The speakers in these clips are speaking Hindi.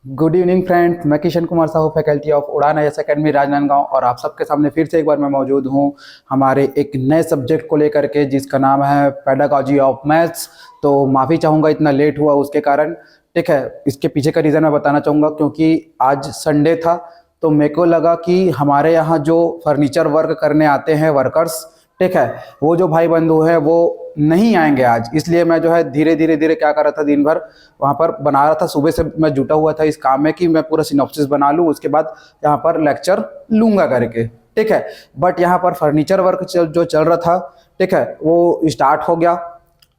गुड इवनिंग फ्रेंड्स, मैं किशन कुमार साहू, फैकल्टी ऑफ उड़ान IAS अकेडमी राजनांदगांव, और आप सबके सामने फिर से एक बार मैं मौजूद हूं हमारे एक नए सब्जेक्ट को लेकर के, जिसका नाम है पेडागॉजी ऑफ मैथ्स। तो माफ़ी चाहूँगा इतना लेट हुआ उसके कारण, ठीक है। इसके पीछे का रीज़न मैं बताना चाहूँगा, क्योंकि आज संडे था तो मेरे को लगा कि हमारे यहाँ जो फर्नीचर वर्क करने आते हैं वर्कर्स, ठीक है, वो जो भाई बंधु हैं वो नहीं आएंगे आज, इसलिए मैं जो है धीरे धीरे क्या कर रहा था, दिन भर वहाँ पर बना रहा था। सुबह से मैं जुटा हुआ था इस काम में कि मैं पूरा सिनॉप्सिस बना लूँ, उसके बाद यहाँ पर लेक्चर लूँगा करके, ठीक है। बट यहाँ पर फर्नीचर वर्क जो चल रहा था, ठीक है, वो स्टार्ट हो गया।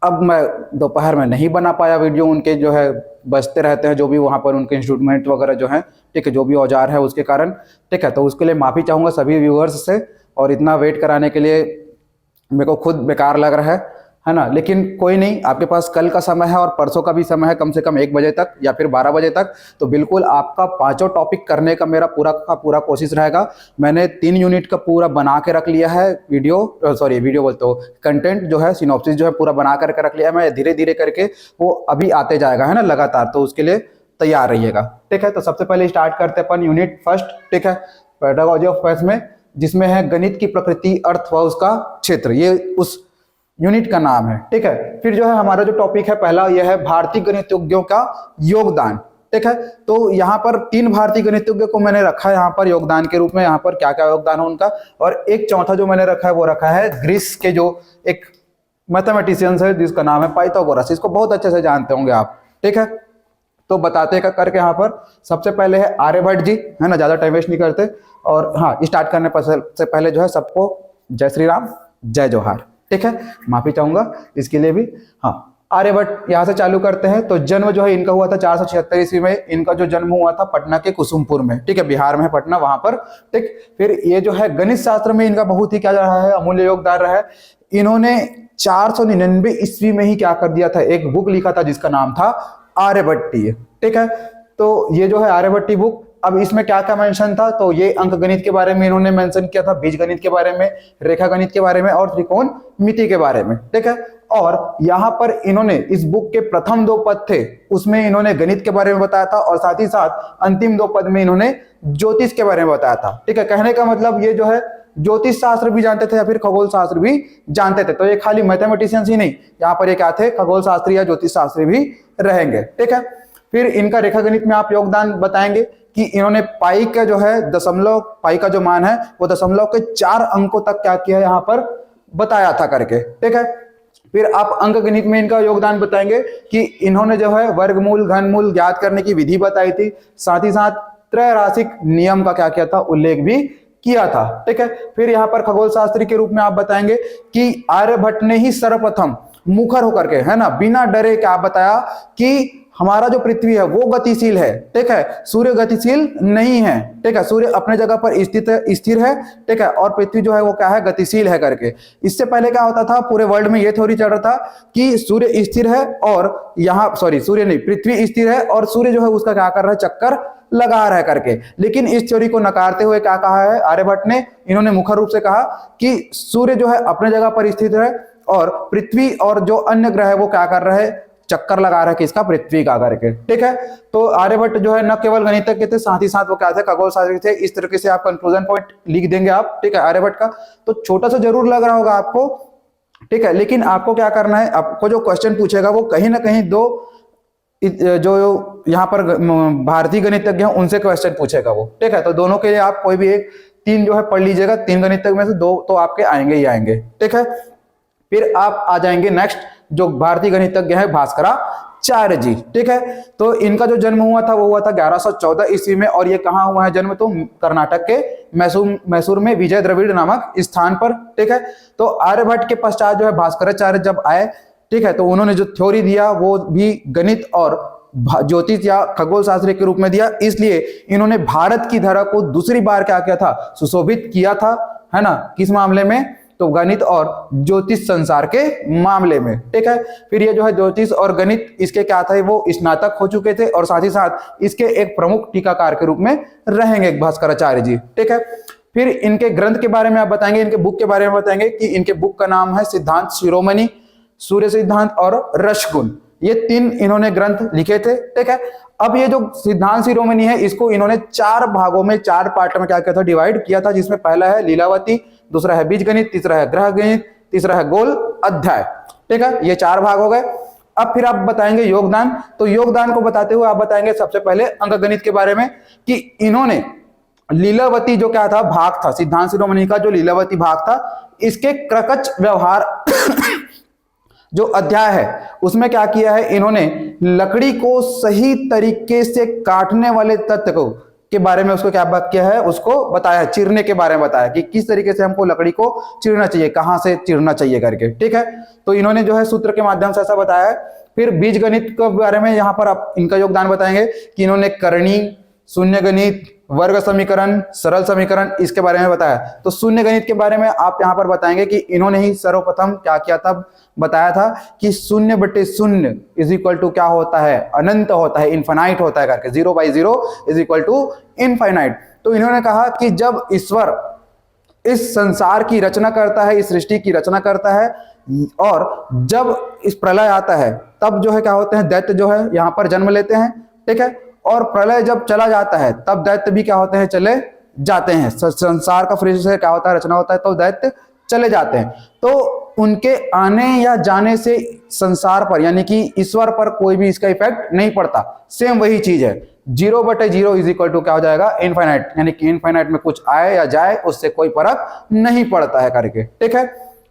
अब मैं दोपहर में नहीं बना पाया वीडियो, उनके जो है बजते रहते हैं जो भी वहाँ पर उनके इंस्ट्रूमेंट वगैरह जो हैं, ठीक है, जो भी औजार है उसके कारण, ठीक है। तो उसके लिए माफ़ी चाहूँगा सभी व्यूअर्स से, और इतना वेट कराने के लिए मेरे को खुद बेकार लग रहा है ना। लेकिन कोई नहीं, आपके पास कल का समय है और परसों का भी समय है, कम से कम 1 बजे तक या फिर 12 बजे तक। तो बिल्कुल आपका 5 टॉपिक करने का मेरा पूरा का पूरा कोशिश रहेगा। मैंने 3 यूनिट का पूरा बना के रख लिया है वीडियो बोलते हो, कंटेंट जो है, सिनॉप्सिस जो है पूरा बना करके रख लिया है। मैं धीरे धीरे करके वो अभी आते जाएगा, है ना, लगातार। तो उसके लिए तैयार रहिएगा, ठीक है। तो सबसे पहले स्टार्ट करते हैं अपन यूनिट फर्स्ट, ठीक है, पेडागॉजी ऑफ मैथ्स में, जिसमें है गणित की प्रकृति, अर्थ व उसका क्षेत्र, ये उस यूनिट का नाम है, ठीक है। फिर जो है हमारा जो टॉपिक है पहला, यह है भारतीय गणितज्ञों का योगदान, ठीक है। तो यहाँ पर 3 भारतीय गणितज्ञों को मैंने रखा है यहाँ पर योगदान के रूप में, यहाँ पर क्या क्या योगदान है उनका। और एक चौथा जो मैंने रखा है वो रखा है ग्रीस के जो एक मैथमेटिशियंस है जिसका नाम है पाइथागोरस। इसको बहुत अच्छे से जानते होंगे आप, ठीक है। तो बताते करके यहाँ पर सबसे पहले है आर्यभट्ट जी, है ना, ज्यादा टाइम वेस्ट नहीं करते। और हाँ, स्टार्ट करने से पहले जो है सबको जय श्री राम, जय जोहार, ठीक है। माफी चाहूंगा इसके लिए भी। हाँ, आर्यभट्ट यहाँ से चालू करते हैं। तो जन्म जो है इनका हुआ था 476 ईस्वी में। इनका जो जन्म हुआ था पटना के कुसुमपुर में, ठीक है, बिहार में है पटना, वहां पर, ठीक। फिर ये जो है गणित शास्त्र में इनका बहुत ही क्या रहा है, अमूल्य योगदान रहा है। इन्होंने 499 ईस्वी में ही क्या कर दिया था, एक बुक लिखा था जिसका नाम था आर्यभट्टीय, ठीक है। तो ये जो है आर्यभट्टी बुक, अब इसमें क्या क्या मेंशन था, तो ये अंक गणित के बारे में इन्होंने मेंशन किया था, बीज गणित के बारे में, रेखा गणित के बारे में, और त्रिकोण मिति के बारे में, ठीक है। और यहाँ पर इन्होंने इस बुक के प्रथम 2 पद थे, उसमें इन्होंने गणित के बारे में बताया था, और साथ ही साथ अंतिम 2 पद में इन्होंने ज्योतिष के बारे में बताया था, ठीक है। कहने का मतलब ये जो है ज्योतिष शास्त्र भी जानते थे या फिर खगोल शास्त्र भी जानते थे। तो ये खाली मैथमेटिशियंस ही नहीं, यहाँ पर ये क्या थे, खगोल शास्त्री या ज्योतिष शास्त्री भी रहेंगे, ठीक है। फिर इनका रेखा गणित में आप योगदान बताएंगे कि इन्होंने पाई का जो है पाई का जो मान है वो दशमलव के 4 अंकों तक क्या किया यहाँ पर बताया था करके, ठीक है। फिर आप अंक गणित में इनका योगदान बताएंगे कि इन्होंने जो है वर्गमूल, घनमूल ज्ञात करने की विधि बताई थी, साथ ही साथ त्रैराशिक नियम का क्या किया था, उल्लेख भी किया था, ठीक है। फिर यहाँ पर खगोल शास्त्री के रूप में आप बताएंगे कि आर्यभट्ट ने ही सर्वप्रथम मुखर होकर के, है ना, बिना डरे क्या बताया कि हमारा जो पृथ्वी है वो गतिशील है, ठीक है, सूर्य गतिशील नहीं है, ठीक है, सूर्य अपने जगह पर स्थिर है, ठीक है, और पृथ्वी जो है वो क्या है, गतिशील है करके। इससे पहले क्या होता था, पूरे वर्ल्ड में ये थ्योरी चल रहा था कि सूर्य स्थिर है और यहाँ सूर्य नहीं, पृथ्वी स्थिर है और सूर्य जो है उसका क्या कर रहा है, चक्कर लगा रहा है करके। लेकिन इस थ्योरी को नकारते हुए क्या कहा है आर्यभट्ट ने, इन्होंने मुखर रूप से कहा कि सूर्य जो है अपने जगह पर स्थित है और पृथ्वी और जो अन्य ग्रह है वो क्या कर रहे हैं, चक्कर लगा रहा है किसका, पृथ्वी का करके, ठीक है। तो आर्यभट्ट जो है न केवल गणितज्ञ थे, साथ ही साथ वो क्या थे, खगोल शास्त्री थे। इस तरीके से आप कंक्लूजन पॉइंट लिख देंगे आप, ठीक है, आर्यभट्ट का। तो छोटा सा जरूर लग रहा होगा आपको, ठीक है, लेकिन आपको क्या करना है, आपको जो क्वेश्चन पूछेगा वो कहीं ना कहीं जो यहाँ पर भारतीय गणितज्ञ हैं उनसे क्वेश्चन पूछेगा वो, ठीक है। तो दोनों के लिए आप कोई भी 3 जो है पढ़ लीजिएगा, 3 गणितज्ञ में से 2 तो आपके आएंगे ही आएंगे, ठीक है। फिर आप आ जाएंगे नेक्स्ट, जो भारतीय गणितज्ञ है भास्कराचार्य जी, ठीक है। तो इनका जो जन्म हुआ था वो हुआ था 1114 ईस्वी में, और ये कहाँ हुआ है जन्म, तो कर्नाटक के मैसूर में विजय द्रविड़ नामक स्थान पर, ठीक है। तो आर्यभट्ट के पश्चात जो है भास्कराचार्य जब आए, ठीक है, तो उन्होंने जो थ्योरी दिया वो भी गणित और ज्योतिष या खगोल शास्त्र के रूप में दिया। इसलिए इन्होंने भारत की धरा को दूसरी बार क्या किया था, सुशोभित किया था, है ना, किस मामले में, तो गणित और ज्योतिष संसार के मामले में, ठीक है। फिर ये जो है ज्योतिष और गणित इसके क्या थे, वो स्नातक हो चुके थे, और साथ ही साथ इसके एक प्रमुख टीकाकार के रूप में रहेंगे भास्कराचार्य जी, ठीक है। फिर इनके ग्रंथ के बारे में आप बताएंगे, इनके बुक के बारे में बताएंगे कि इनके बुक का नाम है सिद्धांत शिरोमणि, सूर्य सिद्धांत और रसगुण, ये 3 इन्होंने ग्रंथ लिखे थे, ठीक है। अब ये जो सिद्धांत शिरोमणि है इसको इन्होंने 4 भागों में, 4 पार्ट में क्या किया था, डिवाइड किया था, जिसमें पहला है लीलावती, दूसरा है बीजगणित, तीसरा है ग्रह गणित, तीसरा है गोल अध्याय, ठीक है। ये 4 भाग हो गए। अब फिर आप बताएंगे योगदान। तो योगदान को बताते हुए आप बताएंगे सबसे पहले अंकगणित के बारे में कि इन्होंने लीलावती जो क्या था, भाग था, सिद्धांत शिरोमणि का जो लीलावती भाग था, इसके क्रकच व्यवहार जो अध्याय है उसमें क्या किया है, इन्होंने लकड़ी को सही तरीके से काटने वाले तत्व को के बारे में उसको क्या किया है, उसको बताया, चिरने के बारे में बताया कि किस तरीके से हमको लकड़ी को चिरना चाहिए, कहां से चिरना चाहिए करके, ठीक है। तो इन्होंने जो है सूत्र के माध्यम से ऐसा बताया है। फिर बीज गणित के बारे में यहाँ पर आप इनका योगदान बताएंगे कि इन्होंने करणी, शून्य गणित, वर्ग समीकरण, सरल समीकरण, इसके बारे में बताया। तो शून्य गणित के बारे में आप यहाँ पर बताएंगे कि इन्होंने ही सर्वप्रथम क्या किया था, बताया था कि 0/0 इज इक्वल टू क्या होता है, अनंत होता है, इनफाइनाइट होता है करके, 0/0 इज इक्वल टू इनफाइनाइट। तो इन्होंने कहा कि जब ईश्वर इस संसार की रचना करता है, इस सृष्टि की रचना करता है, और जब इस प्रलय आता है तब जो है क्या होते हैं, दैत्य जो है यहाँ पर जन्म लेते हैं, ठीक है। और प्रलय जब चला जाता है तब दैत्य भी क्या होते हैं, चले जाते हैं। संसार का फिर से क्या होता है, रचना होता है तो दैत्य चले जाते हैं। तो उनके आने या जाने से संसार पर यानी कि ईश्वर पर कोई भी इसका इफेक्ट नहीं पड़ता। सेम वही चीज है, 0/0 इज इक्वल टू क्या हो जाएगा, इनफाइनाइट, यानी कि इनफाइनाइट में कुछ आए या जाए उससे कोई फर्क नहीं पड़ता है करके, ठीक है।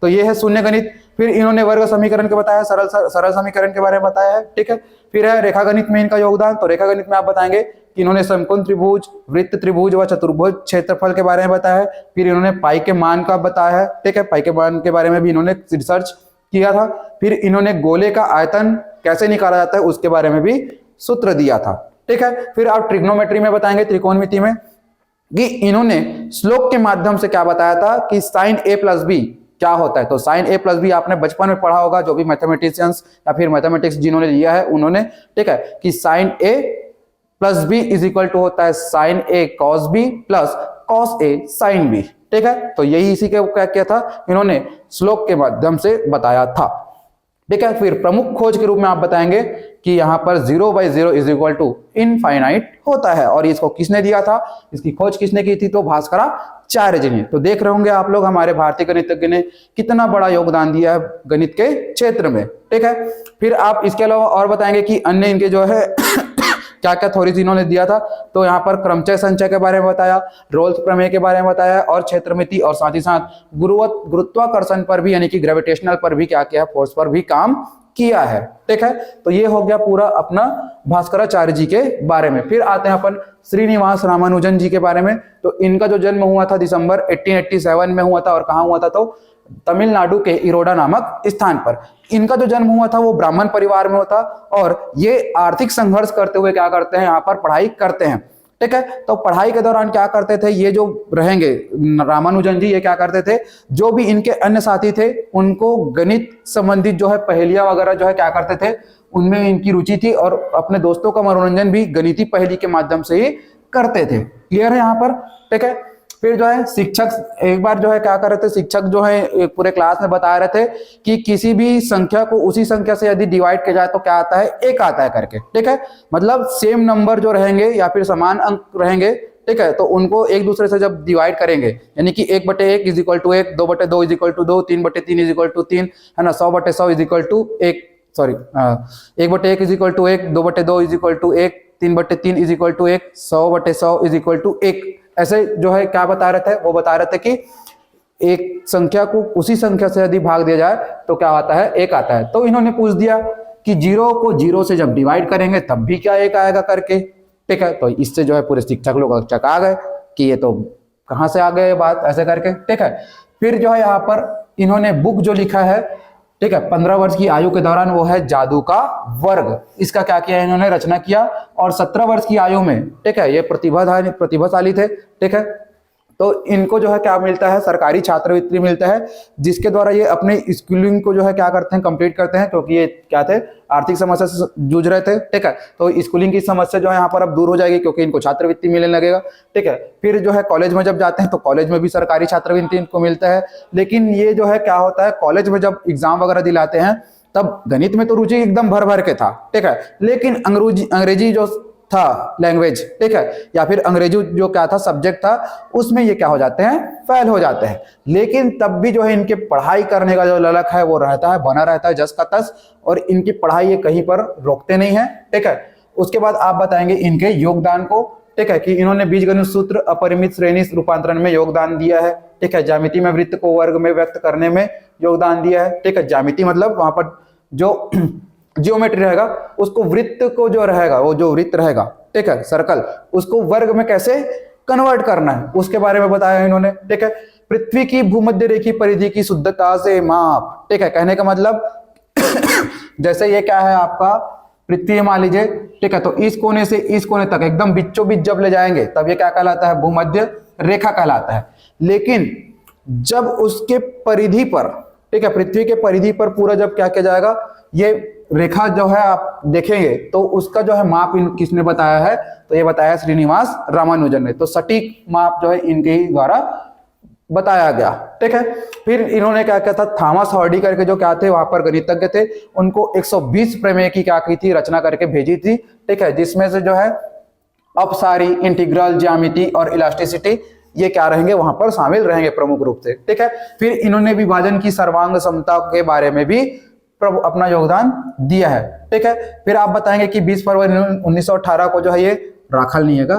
तो ये है शून्य गणित। फिर इन्होंने वर्ग समीकरण के बताया, सरल समीकरण के बारे में बताया है, ठीक है। फिर है रेखा गणित में इनका योगदान। तो रेखा गणित में आप बताएंगे कि इन्होंने समकोण त्रिभुज, वृत्त त्रिभुज व चतुर्भुज क्षेत्रफल के बारे में बताया है। फिर इन्होंने पाई के मान का बताया है, ठीक है, पाई के मान के बारे में भी इन्होंने रिसर्च किया था। फिर इन्होंने गोले का आयतन कैसे निकाला जाता है उसके बारे में भी सूत्र दिया था, ठीक है। फिर आप ट्रिग्नोमेट्री में बताएंगे, त्रिकोणमिति में, कि इन्होंने श्लोक के माध्यम से क्या बताया था कि sin a + b क्या होता है। तो sin a + b आपने बचपन में पढ़ा होगा, जो भी मैथमेटिशियंस या फिर मैथमेटिक्स जिन्होंने लिया है उन्होंने, ठीक है, कि sin a + b is equal to होता है sin a cos b plus cos a sin b, ठीक है। तो यही इसी के क्या किया था, इन्होंने श्लोक के माध्यम से बताया था, ठीक है। फिर प्रमुख खोज के रूप में आप बताएंगे कि यहाँ पर 0/0 इज इक्वल टू इनफाइनाइट होता है। और इसको किसने दिया था, इसकी खोज किसने की थी, तो भास्कराचार्य जी ने। तो देख रहे होंगे आप लोग हमारे भारतीय गणितज्ञ ने कितना बड़ा योगदान दिया है गणित के क्षेत्र में, ठीक है। फिर आप इसके अलावा और बताएंगे कि अन्य इनके जो है क्या क्या थ्योरीज इन्होंने दिया था। तो यहाँ पर क्रमचय संचय के बारे में बताया, रोल्स प्रमेय के बारे में बताया, और क्षेत्रमिति, और साथ ही साथ गुरुत्वाकर्षण पर भी यानी कि ग्रेविटेशनल पर भी क्या किया, फोर्स पर भी काम किया है, ठीक है। तो ये हो गया पूरा अपना भास्कराचार्य जी के बारे में। फिर आते हैं अपन श्रीनिवास रामानुजन जी के बारे में। तो इनका जो जन्म हुआ था दिसंबर 1887 में हुआ था, और कहाँ हुआ था, तो तमिलनाडु के इरोडा नामक स्थान पर। इनका जो जन्म हुआ था वो ब्राह्मण परिवार में हुआ था, और ये आर्थिक संघर्ष करते हुए क्या करते हैं, यहाँ पर पढ़ाई करते हैं, ठीक है। तो पढ़ाई के दौरान क्या करते थे, ये जो रहेंगे रामानुजन जी, ये क्या करते थे, जो भी इनके अन्य साथी थे उनको गणित संबंधित जो है पहेलियां वगैरह जो है क्या करते थे, उनमें इनकी रुचि थी, और अपने दोस्तों का मनोरंजन भी गणितीय पहेली के माध्यम से ही करते थे। क्लियर है यहाँ पर, ठीक है। फिर जो है शिक्षक एक बार जो है क्या कर रहे थे, शिक्षक जो है पूरे क्लास में बता रहे थे कि किसी भी संख्या को उसी संख्या से यदि डिवाइड किया जाए तो क्या आता है, 1 आता है करके, ठीक है। मतलब सेम नंबर जो रहेंगे या फिर समान अंक रहेंगे, ठीक है, तो उनको एक दूसरे से जब डिवाइड करेंगे यानी कि 1/1 is equal to 1, 2/2 is equal to 2, 3/3 is equal to 3, है ना, 100/100 is equal to 1, sorry 1/1 is equal to 1, 2/2 is equal to 1, 3/3 is equal to 1, 100/100 is equal to 1। ऐसे जो है क्या बता रहे थे, वो बता रहे थे कि एक संख्या को उसी संख्या से यदि भाग दिया जाए तो क्या आता है, 1 आता है। तो इन्होंने पूछ दिया कि 0 को 0 से जब डिवाइड करेंगे तब भी क्या 1 आएगा करके, ठीक है। तो इससे जो है पूरे शिक्षक लोग चका गए कि ये तो कहाँ से आ गए ये बात, ऐसे करके, ठीक है। फिर जो है यहाँ पर इन्होंने बुक जो लिखा है, ठीक है, 15 वर्ष की आयु के दौरान, वो है जादू का वर्ग। इसका क्या किया इन्होंने, रचना किया। और 17 वर्ष की आयु में, ठीक है, ये प्रतिभाशाली थे, ठीक है। तो इनको जो है क्या मिलता है, सरकारी छात्रवृत्ति मिलता है, जिसके द्वारा ये अपने स्कूलिंग को जो है क्या करते हैं, कंप्लीट करते हैं, क्योंकि ये क्या थे, आर्थिक समस्या से जूझ रहे थे, ठीक है। तो स्कूलिंग की समस्या जो है यहाँ पर अब दूर हो जाएगी, क्योंकि इनको छात्रवृत्ति मिलने लगेगा, ठीक है। फिर जो है कॉलेज में जब जाते हैं तो कॉलेज में भी सरकारी छात्रवृत्ति इनको मिलता है। लेकिन ये जो है क्या होता है, कॉलेज में जब एग्जाम वगैरह दिलाते हैं तब गणित में तो रुचि एकदम भर भर के था, ठीक है, लेकिन अंग्रेजी जो था लैंग्वेज, ठीक है, या फिर अंग्रेजी जो क्या था सब्जेक्ट था, उसमें ये क्या हो जाते हैं, फेल हो जाते हैं। लेकिन तब भी जो है इनके पढ़ाई करने का जो ललक है वो रहता है, बना रहता है जस का तस, और इनकी पढ़ाई ये कहीं पर रोकते नहीं है, ठीक है। उसके बाद आप बताएंगे इनके योगदान को, ठीक है, कि इन्होंने बीजगणित सूत्र, अपरिमित श्रेणी रूपांतरण में योगदान दिया है, ठीक है, ज्यामिति में वृत्त को वर्ग में व्यक्त करने में योगदान दिया है, ठीक है। ज्यामिति मतलब वहां पर जो जियोमेट्री रहेगा उसको, वृत्त को जो रहेगा, वो जो वृत्त रहेगा, ठीक है, सर्कल, उसको वर्ग में कैसे कन्वर्ट करना है उसके बारे में बताया इन्होंने, ठीक है। पृथ्वी की भूमध्य रेखी परिधि की शुद्धता से माप, ठीक है, कहने का मतलब जैसे ये क्या है आपका पृथ्वी मान लीजिए, ठीक है, तो इस कोने से इस कोने तक एकदम बीचों बीच जब ले जाएंगे तब ये क्या कहलाता है, भूमध्य रेखा कहलाता है। लेकिन जब उसके परिधि पर, ठीक है, पृथ्वी के परिधि पर पूरा जब क्या किया जाएगा, ये रेखा जो है आप देखेंगे तो उसका जो है माप किसने बताया है, तो ये बताया श्रीनिवास रामानुजन ने। तो सटीक माप जो है इनके ही द्वारा बताया गया, ठीक है। फिर इन्होंने क्या किया था, थॉमस हार्डी करके जो क्या थे वहां पर गणितज्ञ थे, उनको 120 प्रमेय की क्या की थी, रचना करके भेजी थी, ठीक है, जिसमें से जो है अपसारी, इंटीग्रल, ज्यामिति और इलास्टिसिटी ये क्या रहेंगे, वहां पर शामिल रहेंगे प्रमुख रूप से, ठीक है। फिर इन्होंने विभाजन की सर्वांग समता के बारे में भी अपना योगदान दिया है, ठीक है। फिर आप बताएंगे कि 20 फरवरी 1918 को जो है ये राखल नहीं है,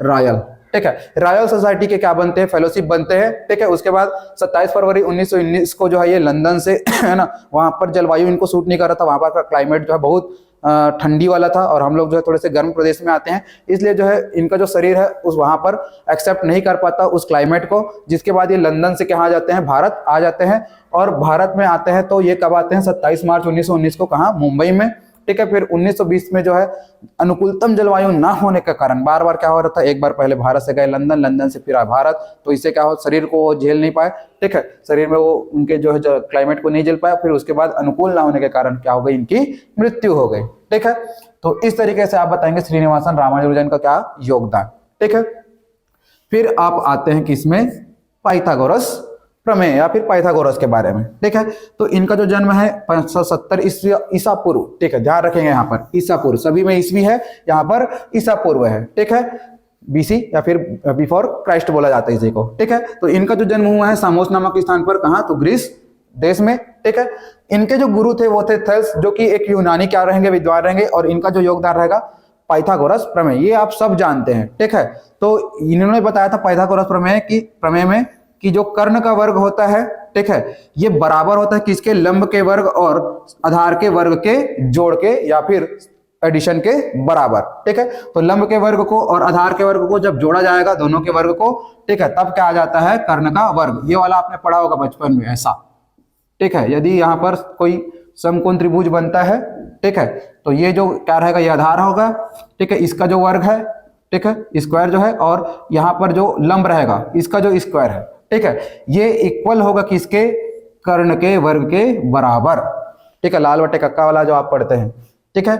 रॉयल, ठीक है, रॉयल सोसाइटी के क्या बनते हैं, फेलोशिप बनते हैं, ठीक है। उसके बाद 27 फरवरी 1919 को जो है ये लंदन से है ना, वहां पर जलवायु इनको सूट नहीं कर रहा था, वहां पर क्लाइमेट जो है बहुत ठंडी वाला था, और हम लोग जो है थोड़े से गर्म प्रदेश में आते हैं, इसलिए जो है इनका जो शरीर है उस वहां पर एक्सेप्ट नहीं कर पाता उस क्लाइमेट को। जिसके बाद ये लंदन से कहाँ जाते हैं, भारत आ जाते हैं, और भारत में आते हैं तो ये कब आते हैं, 27 मार्च 1919 को, कहाँ, मुंबई में, ठीक है। फिर 1920 में जो है अनुकूलतम जलवायु ना होने के कारण बार बार क्या हो रहा था, एक बार पहले भारत से गए लंदन, लंदन से फिर भारत, तो इससे क्या हो, शरीर को वो झेल नहीं पाए, ठीक है, शरीर में वो उनके जो है क्लाइमेट को नहीं झेल पाया, फिर उसके बाद अनुकूल ना होने के कारण क्या हो गई, इनकी मृत्यु हो गई, ठीक है। तो इस तरीके से आप बताएंगे श्रीनिवासन रामानुजन का क्या योगदान, ठीक है। फिर आप आते हैं किसमें, पाइथागोरस प्रमेय या फिर पाइथागोरस के बारे में, ठीक है। तो इनका जो जन्म है 570 ईसा पूर्व, ठीक है, ध्यान रखेंगे यहाँ पर ईसा पूर्व, सभी में ईस्वी है, यहाँ पर ईसा पूर्व है, ठीक है, बीसी या फिर बिफोर क्राइस्ट बोला जाता है इसी को, ठीक है। तो इनका जो जन्म हुआ है सामोस नामक स्थान पर, कहाँ, तो ग्रीस देश में, ठीक है। इनके जो गुरु थे वो थे थेल्स, जो कि एक यूनानी क्या रहेंगे, विद्वान रहेंगे, और इनका जो योगदान रहेगा पाइथागोरस प्रमेय, ये आप सब जानते हैं, ठीक है। तो इन्होंने बताया था पाइथागोरस प्रमेय में कि जो कर्ण का वर्ग होता है, ठीक है, ये बराबर होता है किसके, लंब के वर्ग और आधार के वर्ग के जोड़ के या फिर एडिशन के बराबर, ठीक है। तो लंब के वर्ग को और आधार के वर्ग को जब जोड़ा जाएगा, दोनों के वर्ग को, ठीक है, तब क्या आ जाता है, कर्ण का वर्ग। ये वाला आपने पढ़ा होगा बचपन में ऐसा, ठीक है। यदि यहाँ पर कोई समकोण त्रिभुज बनता है, ठीक है, तो ये जो क्या रहेगा, ये आधार होगा, ठीक है, इसका जो वर्ग है, ठीक है, स्क्वायर जो है, और यहाँ पर जो लंब रहेगा इसका जो स्क्वायर है, ठीक है, ये इक्वल होगा किसके, कर्ण के वर्ग के बराबर, ठीक है, लाल बटे कक्का वाला जो आप पढ़ते हैं, ठीक है।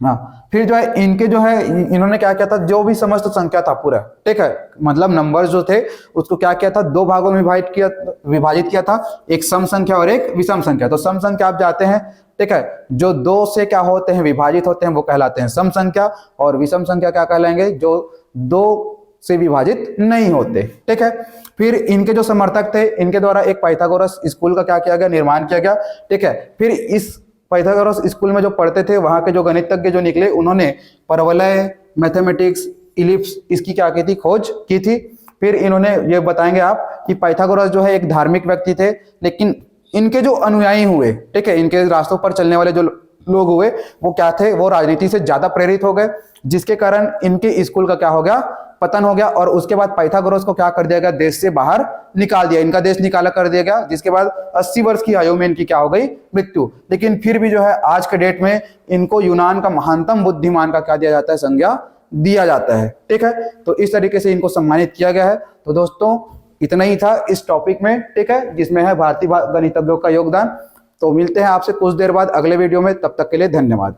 हाँ, फिर जो है इनके जो है इन्होंने क्या किया था, जो भी समस्त संख्या था पूरा, ठीक है, मतलब नंबर्स जो थे उसको क्या किया था, दो भागों में विभाजित किया था, एक सम संख्या और एक विषम संख्या। तो सम संख्या आप जाते हैं, ठीक है, जो दो से क्या होते हैं, विभाजित होते हैं, वो कहलाते हैं सम संख्या, और विषम संख्या क्या कहलाएंगे, जो दो से विभाजित नहीं होते, ठीक है। फिर इनके जो समर्थक थे, इनके द्वारा एक पाइथागोरस स्कूल का क्या किया गया, निर्माण किया गया, ठीक है। फिर इस पाइथागोरस स्कूल में जो पढ़ते थे वहां के जो गणितज्ञ जो निकले, उन्होंने परवलय, मैथमेटिक्स, इलिप्स, इसकी क्या की थी, खोज की थी। फिर इन्होंने ये बताएंगे आप कि पाइथागोरस जो है एक धार्मिक व्यक्ति थे, लेकिन इनके जो अनुयायी हुए, ठीक है, इनके रास्तों पर चलने वाले जो लोग हुए, वो क्या थे, वो राजनीति से ज्यादा प्रेरित हो गए, जिसके कारण इनके स्कूल का क्या हो गया, पतन हो गया। और उसके बाद पाइथागोरस को क्या कर दिया गया, देश से बाहर निकाल दिया, इनका देश निकाला कर दिया गया, जिसके बाद 80 वर्ष की आयु में इनकी क्या हो गई, मृत्यु। लेकिन फिर भी जो है आज के डेट में इनको यूनान का महानतम बुद्धिमान का क्या दिया जाता है, संज्ञा दिया जाता है, ठीक है। तो इस तरीके से इनको सम्मानित किया गया है। तो दोस्तों इतना ही था इस टॉपिक में, ठीक है, जिसमें है भारतीय गणितज्ञों का योगदान। तो मिलते हैं आपसे कुछ देर बाद अगले वीडियो में, तब तक के लिए धन्यवाद।